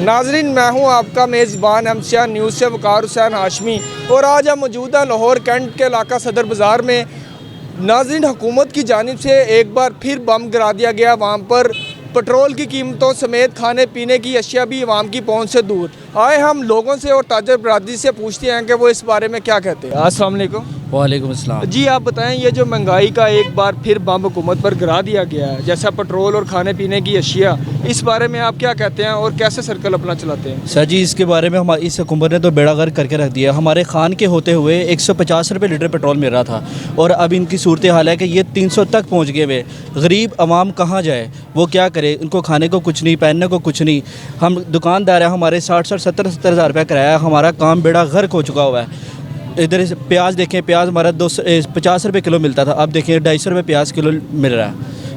नाजरीन, मैं हूं आपका मेज़बान हमसिया न्यूज़ से वकार हुसैन हाशमी और आज हम मौजूद हैं लाहौर कैंट के इलाका सदर बाज़ार में। नाजरीन, हुकूमत की जानिब से एक बार फिर बम गिरा दिया गया। वहाँ पर पेट्रोल की कीमतों समेत खाने पीने की अशिया भी आवाम की पहुँच से दूर। आए हम लोगों से और ताजर बरादरी से पूछते हैं कि वो इस बारे में क्या कहते हैं। अस्सलाम वालेकुम। वालेकुम अस्सलाम। जी, आप बताएं, ये जो महंगाई का एक बार फिर बम हुकूमत पर गिरा दिया गया है, जैसा पेट्रोल और खाने पीने की अशिया, इस बारे में आप क्या कहते हैं और कैसे सर्कल अपना चलाते हैं? सर जी, इसके बारे में हमारी इस हुकूमत ने तो बेड़ा गर्क करके रख दिया। हमारे खान के होते हुए 150 रुपये लीटर पेट्रोल मिल रहा था और अब इनकी सूरत हाल है कि ये 300 तक पहुँच गए हुए। गरीब आवाम कहाँ जाए, वो क्या करे? उनको खाने को कुछ नहीं, पहनने को कुछ नहीं। हम दुकानदार हैं, हमारे 60-70 हज़ार रुपये किराया, हमारा काम बेड़ा गर्क हो चुका हुआ है। इधर प्याज देखें, प्याज हमारा 250 रुपये किलो मिलता था, अब देखिए 250 रुपये प्याज किलो मिल रहा है।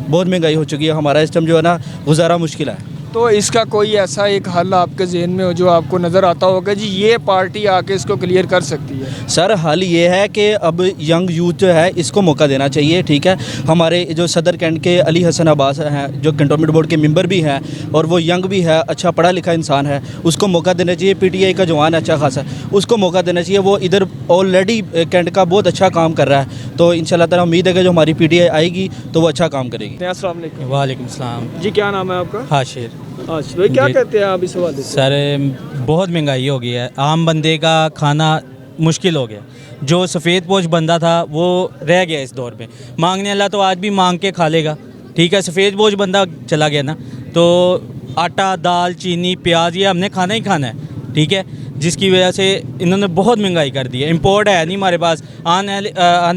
बहुत महंगाई हो चुकी है, हमारा इस टाइम जो है ना गुजारा मुश्किल है। तो इसका कोई ऐसा एक हल आपके जहन में हो जो आपको नज़र आता होगा जी ये पार्टी आके इसको क्लियर कर सकती है? सर, हल ये है कि अब यंग यूथ जो है इसको मौका देना चाहिए। ठीक है, हमारे जो सदर कैंट के अली हसन अब्बास हैं, जो कंटोनमेंट बोर्ड के मेंबर भी हैं और वो यंग भी है, अच्छा पढ़ा लिखा इंसान है, उसको मौका देना चाहिए। PTI का जवान अच्छा खासा, उसको मौका देना चाहिए। वो इधर ऑलरेडी कैंट का बहुत अच्छा काम कर रहा है, तो इंशाल्लाह ताला उम्मीद है कि जो हमारी PTI आएगी तो वो अच्छा काम करेगी। अस्सलाम वालेकुम। वालेकुम सलाम। जी, क्या नाम है आपका? हाशिर। अच्छा भाई, क्या कहते हैं आप इस हवाले से? सर, बहुत महंगाई हो गई है, आम बंदे का खाना मुश्किल हो गया। जो सफ़ेद पोश बंदा था वो रह गया इस दौर में। मांगने वाला तो आज भी मांग के खा लेगा, ठीक है, सफ़ेद पोश बंदा चला गया ना, तो आटा, दाल, चीनी, प्याज ये हमने खाना ही खाना है, ठीक है, जिसकी वजह से इन्होंने बहुत महंगाई कर दी है। इंपोर्ट है नहीं हमारे पास। आने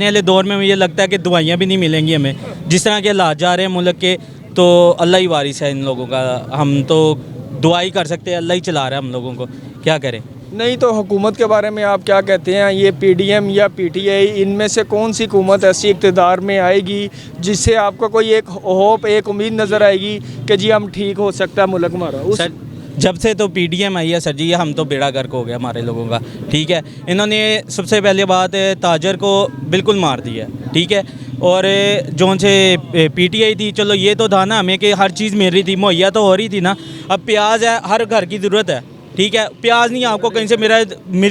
वाले दौर में मुझे लगता है कि दवाइयाँ भी नहीं मिलेंगी हमें। जिस तरह के हालात जा रहे हैं मुल्क के, तो अल्लाह ही वारिस है इन लोगों का। हम तो दुआ ही कर सकते हैं, अल्लाह ही चला रहा है हम लोगों को, क्या करें। नहीं तो हुकूमत के बारे में आप क्या कहते हैं? ये PDM या PTI, इनमें से कौन सी हुकूमत ऐसी इक़्तिदार में आएगी जिससे आपको कोई एक होप, एक उम्मीद नज़र आएगी कि जी हम ठीक हो सकता है मुल्क हमारा? सर, जब से तो PDM आई है सर जी, हम तो बेड़ा गर्क हो गया हमारे लोगों का, ठीक है। इन्होंने सबसे पहले बात ताजर को बिल्कुल मार दिया, ठीक है। और जो से PTI थी, चलो ये तो था ना हमें कि हर चीज़ मिल रही थी, मुहैया तो हो रही थी ना। अब प्याज है, हर घर की ज़रूरत है, ठीक है। प्याज नहीं आपको कहीं से मेरा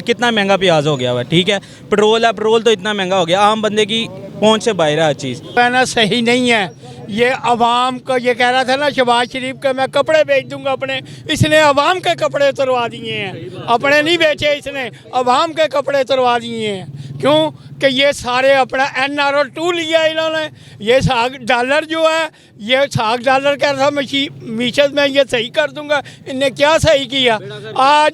कितना महंगा प्याज हो गया हुआ है, ठीक है। पेट्रोल है, पेट्रोल तो इतना महंगा हो गया, आम बंदे की पहुंच से बाहर है हर चीज़। कहना सही नहीं है। ये अवाम को ये कह रहा था ना शहबाज शरीफ का, मैं कपड़े बेच दूंगा अपने, इसने अवाम के कपड़े उतरवा दिए हैं। अपने नहीं बेचे इसने, अवाम के कपड़े उतरवा दिए हैं। क्यों कि ये सारे अपना NRO2 लिया इन्होंने। ये साग डॉलर जो है, ये साग डॉलर कह रहा था मीशत में ये सही कर दूंगा, इनने क्या सही किया? आज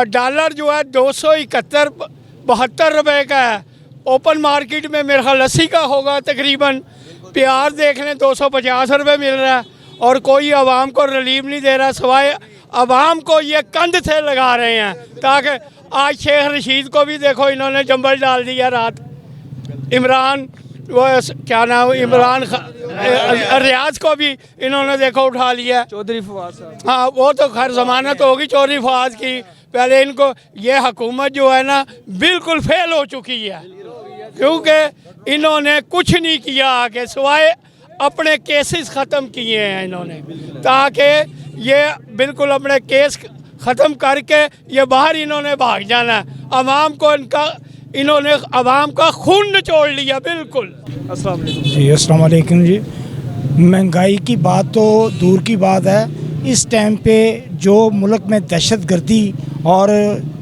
डॉलर जो है 271-72 रुपये का है। ओपन मार्केट में मेरे ख्याल 80 का होगा तकरीबन। प्याज देख लें 250 रुपये मिल रहा है और कोई आवाम को रिलीफ नहीं दे रहा, सिवाय आवाम को ये कंध से लगा रहे हैं। ताकि आज शेख रशीद को भी देखो इन्होंने जंबल डाल दिया रात। इमरान, वो क्या नाम, इमरान रियाज को भी इन्होंने देखो उठा लिया। चौधरी फवाद साहब, हाँ, वो तो खैर ज़मानत होगी चौधरी फवाद की। पहले इनको ये हुकूमत जो है ना बिल्कुल फेल हो चुकी है, क्योंकि इन्होंने कुछ नहीं किया आगे सिवाय अपने केसेस ख़त्म किए हैं इन्होंने, ताकि ये बिल्कुल अपने केस ख़त्म करके ये बाहर इन्होंने भाग जाना है। अवाम को इन्होंने अवाम का खून निचोड़ लिया बिल्कुल। अस्सलाम वालेकुम। जी, अस्सलाम वालेकुम जी। महंगाई की बात तो दूर की बात है, इस टाइम पे जो मुल्क में दहशतगर्दी और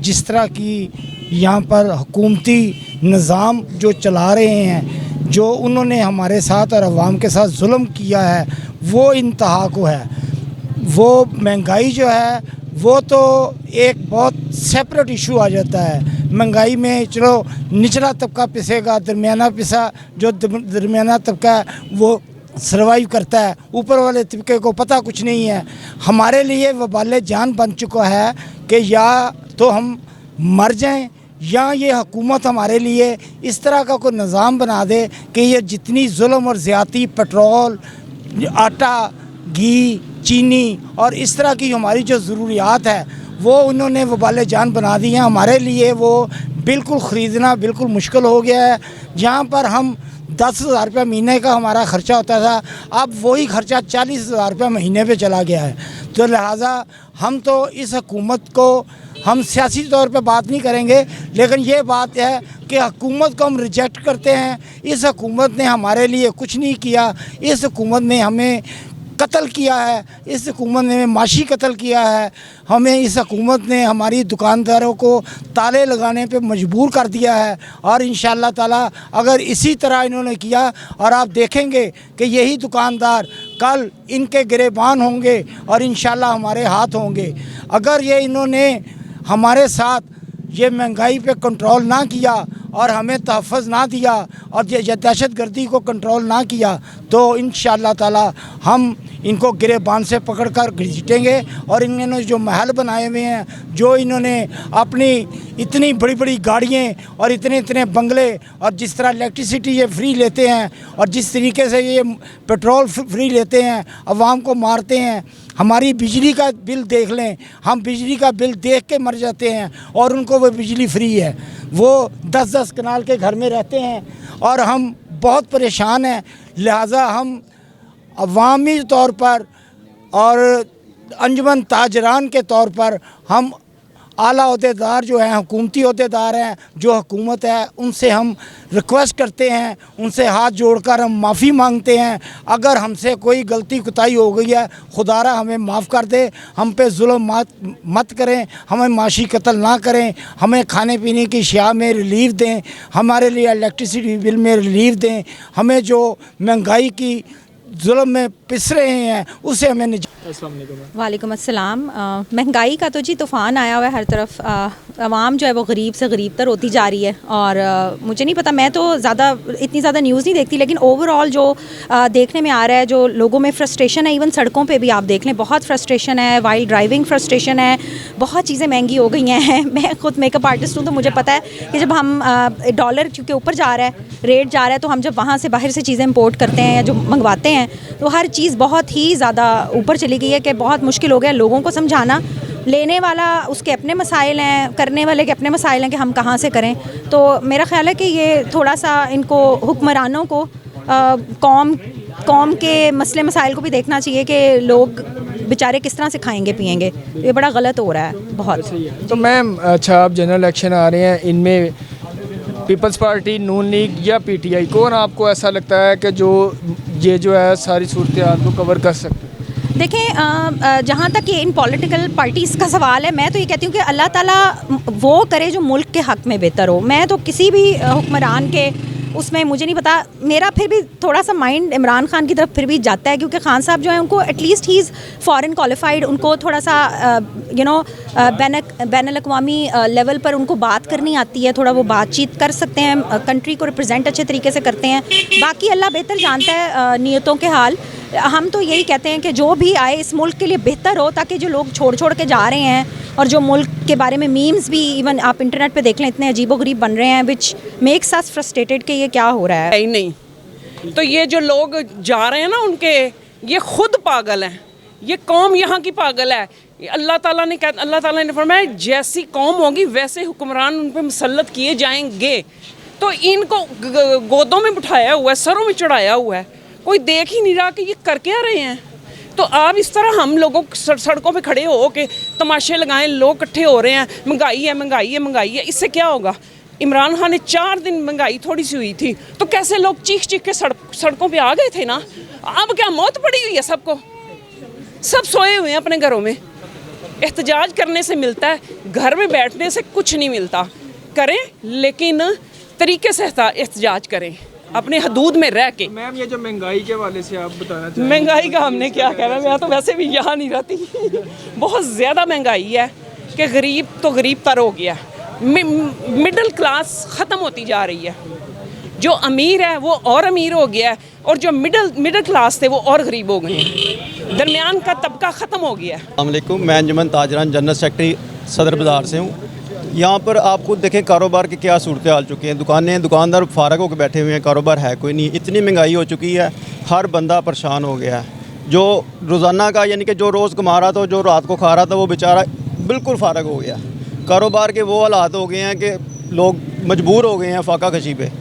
जिस तरह की यहाँ पर हुकूमती निज़ाम जो चला रहे हैं, जो उन्होंने हमारे साथ और अवाम के साथ जुल्म किया है, वो इंतहा को है। वो महंगाई जो है वो तो एक बहुत सेपरेट इशू आ जाता है। महंगाई में चलो निचला तबका पिसेगा, दरमियाना पिसा, जो दरमियाना तबका है वो सर्वाइव करता है, ऊपर वाले तबके को पता कुछ नहीं है। हमारे लिए वबाल जान बन चुका है कि या तो हम मर जाएं या ये हुकूमत हमारे लिए इस तरह का कोई निज़ाम बना दे कि ये जितनी जुल्म और ज़्यादती पेट्रोल, आटा, घी, चीनी और इस तरह की हमारी जो ज़रूरियात है वो उन्होंने वबाल जान बना दी हैं। हमारे लिए वो बिल्कुल ख़रीदना बिल्कुल मुश्किल हो गया है। जहाँ पर हम 10,000 रुपये महीने का हमारा ख़र्चा होता था, अब वही ख़र्चा 40,000 रुपये महीने पे चला गया है। तो लिहाजा हम तो इस हुकूमत को हम सियासी तौर पे बात नहीं करेंगे, लेकिन ये बात है कि हुकूमत को हम रिजेक्ट करते हैं। इस हुकूमत ने हमारे लिए कुछ नहीं किया, इस हुकूमत ने हमें कत्ल किया है, इस हुकूमत ने माशी कत्ल किया है, हमें इस हुकूमत ने हमारी दुकानदारों को ताले लगाने पे मजबूर कर दिया है। और इंशाअल्लाह ताला अगर इसी तरह इन्होंने किया और आप देखेंगे कि यही दुकानदार कल इनके गिरेबान होंगे और इंशाअल्लाह हमारे हाथ होंगे। अगर ये इन्होंने हमारे साथ ये महंगाई पे कंट्रोल ना किया और हमें तहफ़्फ़ुज़ ना दिया और ये दहशतगर्दी को कंट्रोल ना किया तो इंशाअल्लाह ताला हम इनको गिरेबान से पकड़ कर घसीटेंगे। और इन्होंने जो महल बनाए हुए हैं, जो इन्होंने अपनी इतनी बड़ी बड़ी गाड़ियाँ और इतने इतने बंगले, और जिस तरह इलेक्ट्रिसिटी ये फ्री लेते हैं और जिस तरीके से ये पेट्रोल फ्री लेते हैं, आवाम को मारते हैं। हमारी बिजली का बिल देख लें, हम बिजली का बिल देख के मर जाते हैं और उनको वो बिजली फ्री है। वो 10-10 कनाल के घर में रहते हैं और हम बहुत परेशान हैं। लिहाजा हम अवामी तौर पर और अंजुमन ताजरान के तौर पर हम आला अहदेदार जो हैं, हुकूमती अहदेदार हैं, जो हुकूमत है, उनसे हम रिक्वेस्ट करते हैं, उनसे हाथ जोड़कर हम माफ़ी मांगते हैं। अगर हमसे कोई गलती कोताही हो गई है, खुदारा हमें माफ़ कर दे, हम पे जुल्म मत करें, हमें माशी कत्ल ना करें, हमें खाने पीने की अशिया में रिलीफ दें, हमारे लिए इलेक्ट्रिसिटी बिल में रिलीफ दें, हमें जो महंगाई की जुल्म में पिस रहे हैं उसे हमें वालेकुम अस्सलाम। महंगाई का तो जी तूफ़ान आया हुआ है हर तरफ। आवाम जो है वो गरीब से गरीब तर होती जा रही है। और मुझे नहीं पता, मैं तो इतनी ज़्यादा न्यूज़ नहीं देखती, लेकिन ओवरऑल जो देखने में आ रहा है, जो लोगों में फ्रस्ट्रेशन है, इवन सड़कों पे भी आप देख लें बहुत फ्रस्ट्रेशन है, वाइल ड्राइविंग फ्रस्ट्रेशन है, बहुत चीज़ें महंगी हो गई हैं। मैं खुद मेकअप आर्टिस्ट हूँ तो मुझे पता है कि जब हम डॉलर चूँकि ऊपर जा रहा है, रेट जा रहा है, तो हम जब वहाँ से बाहर से चीज़ें इम्पोर्ट करते हैं या जो मंगवाते हैं तो हर चीज़ बहुत ही ज़्यादा ऊपर चली गई है कि बहुत मुश्किल हो गया लोगों को समझाना। लेने वाला उसके अपने मसाइल हैं, करने वाले के अपने मसाइल हैं कि हम कहाँ से करें। तो मेरा ख्याल है कि ये थोड़ा सा इनको हुक्मरानों को कौम के मसले मसाइल को भी देखना चाहिए कि लोग बेचारे किस तरह से खाएंगे पिएंगे। ये बड़ा गलत हो रहा है बहुत। तो मैम अच्छा, अब जनरल इलेक्शन आ रहे हैं, इनमें पीपल्स पार्टी, नून लीग या पीटीआई, कौन आपको ऐसा लगता है कि जो है सारी सूरत हाल को कवर कर सकते हैं? देखें, जहाँ तक ये इन पॉलिटिकल पार्टीज़ का सवाल है, मैं तो ये कहती हूँ कि अल्लाह ताला वो करे जो मुल्क के हक़ में बेहतर हो। मैं तो किसी भी हुक्मरान के उसमें मुझे नहीं पता, मेरा फिर भी थोड़ा सा माइंड इमरान खान की तरफ फिर भी जाता है, क्योंकि खान साहब जो है उनको at least he is foreign qualified, उनको थोड़ा सा बैनुल अक़वामी लेवल पर उनको बात करनी आती है, थोड़ा वो बातचीत कर सकते हैं, कंट्री को रिप्रेजेंट अच्छे तरीके से करते हैं। बाकी अल्लाह बेहतर जानता है नीयतों के हाल। हम तो यही कहते हैं कि जो भी आए इस मुल्क के लिए बेहतर हो, ताकि जो लोग छोड़ के जा रहे हैं और जो मुल्क के बारे में मीम्स भी इवन आप इंटरनेट पे देख लें इतने अजीबोगरीब बन रहे हैं, विच मेक्स अस फ्रस्ट्रेटेड कि ये क्या हो रहा है। नहीं तो ये जो लोग जा रहे हैं ना, उनके ये खुद पागल हैं, ये कौम यहाँ की पागल है। अल्लाह ताला ने फरमाया जैसी कौम होगी वैसे हुक्मरान उन पर मुसल्लत किए जाएंगे। तो इनको गोदों में बिठाया हुआ है, सरों में चढ़ाया हुआ है, कोई देख ही नहीं रहा कि ये कर क्या रहे हैं। तो आप इस तरह हम लोगों सड़कों पे खड़े हो के तमाशे लगाएं, लोग इकट्ठे हो रहे हैं, महंगाई है महंगाई है महंगाई है, इससे क्या होगा? इमरान खान ने 4 दिन महंगाई थोड़ी सी हुई थी तो कैसे लोग चीख के सड़कों पे आ गए थे ना। अब क्या मौत पड़ी हुई है सबको, सब सोए हुए हैं अपने घरों में। एहतजाज करने से मिलता है, घर में बैठने से कुछ नहीं मिलता। करें लेकिन तरीके से एहतजाज करें, अपने हदूद में रह के। मैम ये जो महंगाई के वाले से आप बताना चाहें? महंगाई का हमने क्या कहना, मैं तो वैसे भी यहाँ नहीं रहती। बहुत ज़्यादा महंगाई है कि गरीब तो गरीब तर हो गया, मिडिल क्लास ख़त्म होती जा रही है। जो अमीर है वो और अमीर हो गया है और जो मिडिल क्लास थे वो और गरीब हो गए हैं। दरमियान का तबका ख़त्म हो गया है। अस्सलाम वालेकुम, मैं अंजुमन ताजरान जनरल सेक्रेटरी सदर बाज़ार से हूँ। यहाँ पर आप खुद देखें कारोबार की क्या सूरत हाल चुकी है। दुकानदार फारग होकर बैठे हुए हैं, कारोबार है कोई नहीं। इतनी महंगाई हो चुकी है, हर बंदा परेशान हो गया है। जो रोज़ाना का यानी कि जो रोज़ कमा रहा था, जो रात को खा रहा था, वो बेचारा बिल्कुल फारग हो गया। कारोबार के वो हालात हो गए हैं कि लोग मजबूर हो गए हैं फाका कशी पे।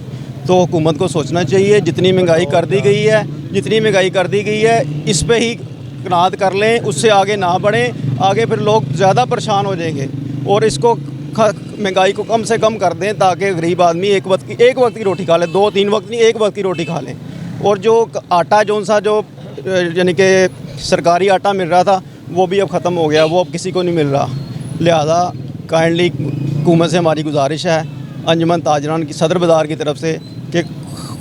तो हुकूमत को सोचना चाहिए, जितनी महंगाई कर दी गई है इस पर ही कनात कर लें, उससे आगे ना बढ़ें, आगे फिर लोग ज़्यादा परेशान हो जाएंगे। और इसको महंगाई को कम से कम कर दें ताकि गरीब आदमी एक वक्त की रोटी खा ले, 2-3 वक्त नहीं, एक वक्त की रोटी खा लें। और जो आटा जो यानी कि सरकारी आटा मिल रहा था वो भी अब ख़त्म हो गया, वो अब किसी को नहीं मिल रहा। लिहाजा काइंडली हुकूमत से हमारी गुजारिश है, अंजुमन ताजरान की सदर बाज़ार की तरफ से, कि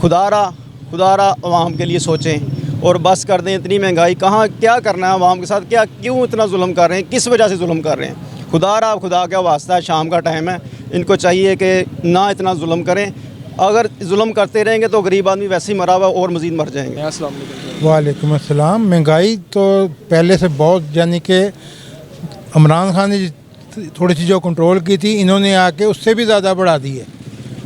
खुदारा आवाम के लिए सोचें और बस कर दें। इतनी महंगाई कहाँ, क्या करना है आवाम के साथ, क्या क्यों इतना जुल्म कर रहे हैं, किस वजह से जुल्म कर रहे हैं। खुदा का वास्ता है, शाम का टाइम है, इनको चाहिए कि ना इतना जुल्म करें। अगर जुल्म करते रहेंगे तो गरीब आदमी वैसे ही मरा हुआ और मज़ीद मर जाएंगे। अस्सलाम वालेकुम। वालेकुम अस्सलाम। महंगाई तो पहले से बहुत, यानी कि इमरान खान ने थोड़ी सी जो कंट्रोल की थी, इन्होंने आके उससे भी ज़्यादा बढ़ा दी है।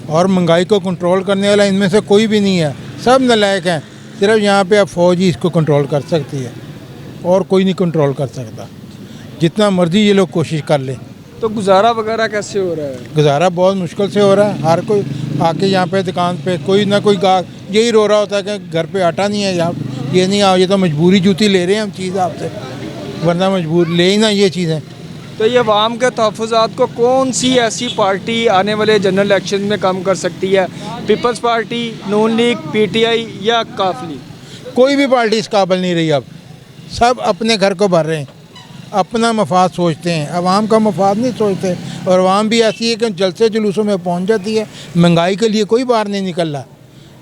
और महंगाई को कंट्रोल करने वाला इनमें से कोई भी नहीं है, सब नालायक हैं। सिर्फ यहाँ पे अब फ़ौज ही इसको कंट्रोल कर सकती है और कोई नहीं कंट्रोल कर सकता, जितना मर्ज़ी ये लोग कोशिश कर लें। तो गुजारा वगैरह कैसे हो रहा है? गुजारा बहुत मुश्किल से हो रहा है। हर कोई आके यहाँ पे दुकान पे कोई ना कोई गाहक यही रो रहा होता है कि घर पे आटा नहीं है, यहाँ ये नहीं आओ, ये तो मजबूरी जूती ले रहे हैं हम चीज़ आपसे, वरना मजबूर ले ही ना ये चीज़ें। तो ये अवाम के तहफ़्फ़ुज़ात को कौन सी ऐसी पार्टी आने वाले जनरल इलेक्शन में कम कर सकती है? पीपल्स पार्टी, नून लीग, PTI या काफ लीग? कोई भी पार्टी इस काबिल नहीं रही अब। सब अपने घर को भर रहे हैं, अपना मफाद सोचते हैं, अवाम का मफाद नहीं सोचते। और अवाम भी ऐसी है कि जलसे जुलूसों में पहुंच जाती है। महंगाई के लिए कोई बाहर नहीं निकल रहा,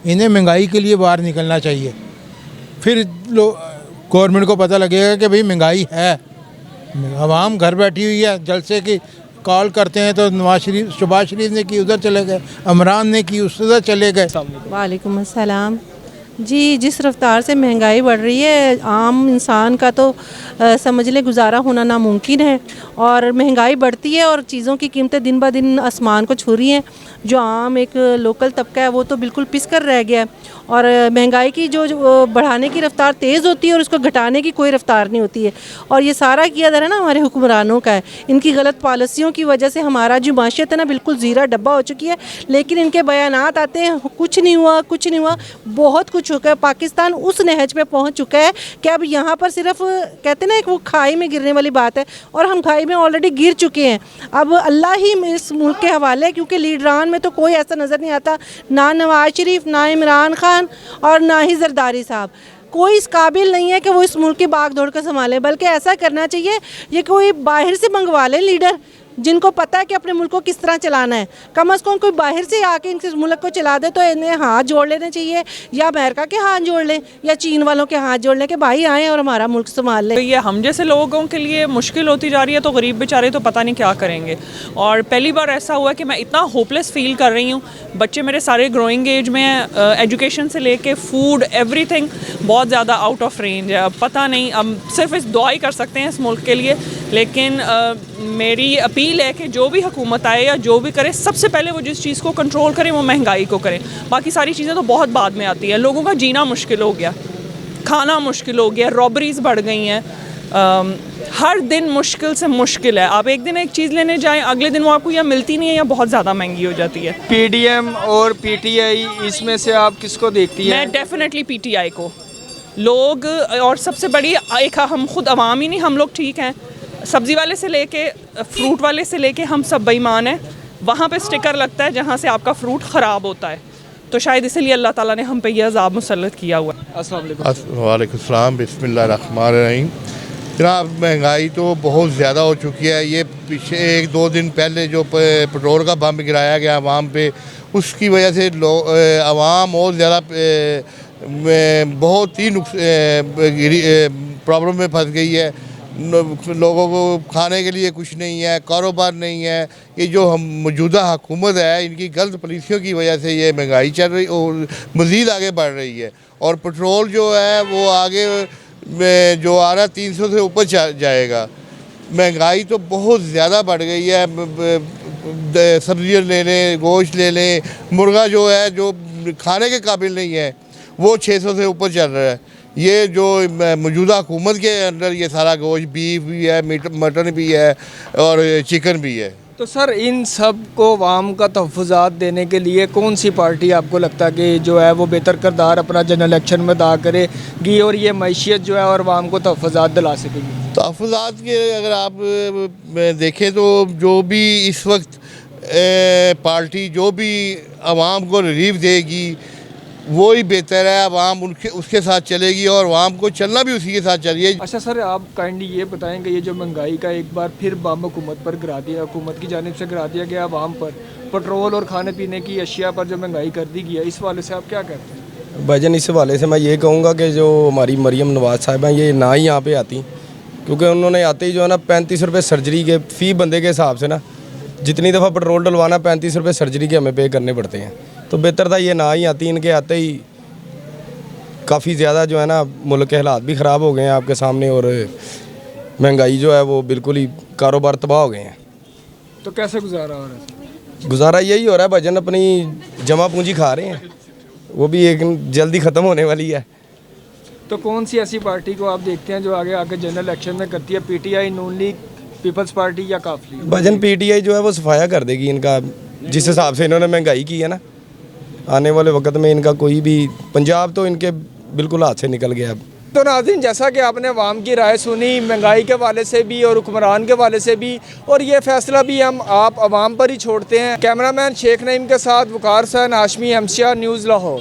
इन्हें महंगाई के लिए बाहर निकलना चाहिए। फिर गवर्नमेंट को पता लगेगा कि भाई महंगाई है। अवाम घर बैठी हुई है, जलसे की कॉल करते हैं तो शहबाज शरीफ ने की उधर चले गए, इमरान ने की उधर चले गए। वालेकुम अस्सलाम जी। जिस रफ्तार से महंगाई बढ़ रही है, आम इंसान का तो समझ ले गुजारा होना नामुमकिन है। और महंगाई बढ़ती है और चीज़ों की कीमतें दिन ब दिन आसमान को छू रही हैं। जो आम एक लोकल तबका है वो तो बिल्कुल पिस कर रह गया है। और महंगाई की जो बढ़ाने की रफ्तार तेज़ होती है और उसको घटाने की कोई रफ्तार नहीं होती है। और ये सारा किया जा रहा है ना हमारे हुक्मरानों का है। इनकी गलत पॉलिसियों की वजह से हमारा जो माशियत है ना बिल्कुल ज़ीरा डब्बा हो चुकी है। लेकिन इनके बयानात आते हैं कुछ नहीं हुआ, बहुत कुछ हो गया। पाकिस्तान उस नहज पे पहुंच चुका है कि अब यहाँ पर सिर्फ कहते हैं ना एक वो खाई में गिरने वाली बात है, और हम खाई में ऑलरेडी गिर चुके हैं। अब अल्लाह ही इस मुल्क के हवाले है, क्योंकि लीडरान में तो कोई ऐसा नज़र नहीं आता, ना नवाज शरीफ, ना इमरान खान और ना ही जरदारी साहब। कोई इस काबिल नहीं है कि वो इस मुल्क की भाग दौड़ कर संभाले। बल्कि ऐसा करना चाहिए ये कोई बाहर से मंगवा लें लीडर, जिनको पता है कि अपने मुल्क को किस तरह चलाना है। कम अज़ कम कोई बाहर से आके इनके मुल्क को चला दे तो इन्हें हाथ जोड़ लेने चाहिए, या अमेरिका के हाथ जोड़ लें या चीन वालों के हाथ जोड़ लें कि भाई आएँ और हमारा मुल्क संभाल लें। तो ये हम जैसे लोगों के लिए मुश्किल होती जा रही है, तो गरीब बेचारे तो पता नहीं क्या करेंगे। और पहली बार ऐसा हुआ कि मैं इतना होपलेस फील कर रही हूँ। बच्चे मेरे सारे ग्रोइंग एज में हैं, एजुकेशन से लेके फूड एवरीथिंग बहुत ज़्यादा आउट ऑफ रेंज है। अब पता नहीं, अब सिर्फ इस दुआ ही कर सकते हैं इस मुल्क के लिए। लेकिन मेरी अपील है कि जो भी हुकूमत आए या जो भी करे, सबसे पहले वो जिस चीज़ को कंट्रोल करें वो महंगाई को करें। बाकी सारी चीज़ें तो बहुत बाद में आती हैं। लोगों का जीना मुश्किल हो गया, खाना मुश्किल हो गया, रॉबरीज़ बढ़ गई हैं। हर दिन मुश्किल से मुश्किल है। आप एक दिन एक चीज़ लेने जाएं, अगले दिन वो आपको या मिलती नहीं है या बहुत ज़्यादा महंगी हो जाती है। PDM और PTI, इसमें से आप किसको देखती हैं? मैं डेफिनेटली PTI को। लोग, और सबसे बड़ी एक हम खुद अवाम ही नहीं, हम लोग ठीक हैं, सब्ज़ी वाले से लेके फ्रूट वाले से लेके हम सब बेईमान हैं। वहाँ पे स्टिकर लगता है जहाँ से आपका फ्रूट ख़राब होता है। तो शायद इसलिए अल्लाह ताला ने हम पे यह अज़ाब मुसल्लत किया हुआ है। अस्सलाम वालेकुम। वालेकुम सलाम, बिस्मिल्लाहिर्रहमानिर्रहीम। जनाब, महंगाई तो बहुत ज़्यादा हो चुकी है। ये पीछे 1-2 दिन पहले जो पेट्रोल का बम गिराया गया आवाम पे, उसकी वजह से आवाम और ज़्यादा बहुत ही प्रॉब्लम में फंस गई है। लोगों को खाने के लिए कुछ नहीं है, कारोबार नहीं है। ये जो हम मौजूदा हुकूमत है, इनकी गलत पॉलिसियों की वजह से ये महंगाई चल रही और मज़ीद आगे बढ़ रही है। और पेट्रोल जो है वो आगे जो आ रहा है 300 से ऊपर जाएगा। महंगाई तो बहुत ज़्यादा बढ़ गई है। सब्जियाँ ले लें, गोश्त ले लें, मुर्गा जो है जो खाने के काबिल नहीं है वो 600 से ऊपर चल रहा है। ये जो मौजूदा हुकूमत के अंदर ये सारा गोश्त, बीफ भी है, मटन भी है और चिकन भी है। तो सर इन सब को आवाम का तहफ़्फ़ुज़ात देने के लिए कौन सी पार्टी आपको लगता है कि जो है वो बेहतर किरदार अपना जनरल इलेक्शन में अदा करेगी और ये मैशियत जो है और आवाम को तहफ़्फ़ुज़ात दिला सकेगी? तहफ़्फ़ुज़ात के अगर आप देखें तो जो भी इस वक्त पार्टी जो भी आवाम को रिलीफ देगी वो ही बेहतर है। आवाम उनके उसके साथ चलेगी और आवाम को चलना भी उसी के साथ चाहिए। अच्छा सर, आप काइंडली ये बताएंगे ये जो महंगाई का एक बार फिर बम हुकूमत पर गिरा दिया, हुकूमत की जानिब से गिरा दिया गया आवाम पर, पेट्रोल और खाने पीने की अशिया पर जो महंगाई कर दी गई है, इस वाले से आप क्या कहते हैं? भाईजान इस हवाले से मैं ये कहूँगा कि जो हमारी मरीम नवाज़ साहिबा ये ना ही यहाँ पे आती, क्योंकि उन्होंने आते ही जो है ना 35 रुपये सर्जरी के फ़ी बंदे के हिसाब से ना जितनी दफ़ा पेट्रोल डलवाना 35 रुपये सर्जरी के हमें पे करने पड़ते हैं। तो बेहतर था ये ना ही आती, इनके आते ही काफ़ी ज़्यादा जो है ना मुल्क के हालात भी ख़राब हो गए हैं आपके सामने और महंगाई जो है वो बिल्कुल ही कारोबार तबाह हो गए हैं। तो कैसे गुजारा हो रहा है? गुजारा यही हो रहा है भाईजान, अपनी जमा पूंजी खा रहे हैं, वो भी एक जल्दी ख़त्म होने वाली है। तो कौन सी ऐसी पार्टी को आप देखते हैं जो आगे आके जनरल इलेक्शन में करती है? पीटीआई, नून लीग, पीपल्स पार्टी या काफ लीग? भाईजान पीटीआई जो है वो सफाया कर देगी इनका, जिस हिसाब से इन्होंने महंगाई की है ना, आने वाले वक्त में इनका कोई भी, पंजाब तो इनके बिल्कुल हाथ से निकल गया अब। तो नाज़रीन, जैसा कि आपने अवाम की राय सुनी महंगाई के वाले से भी और हुक्मरान के वाले से भी, और ये फैसला भी हम आप अवाम पर ही छोड़ते हैं। कैमरामैन शेख नईम के साथ वकार हुसैन हाशमी, MCR न्यूज़ लाहौर।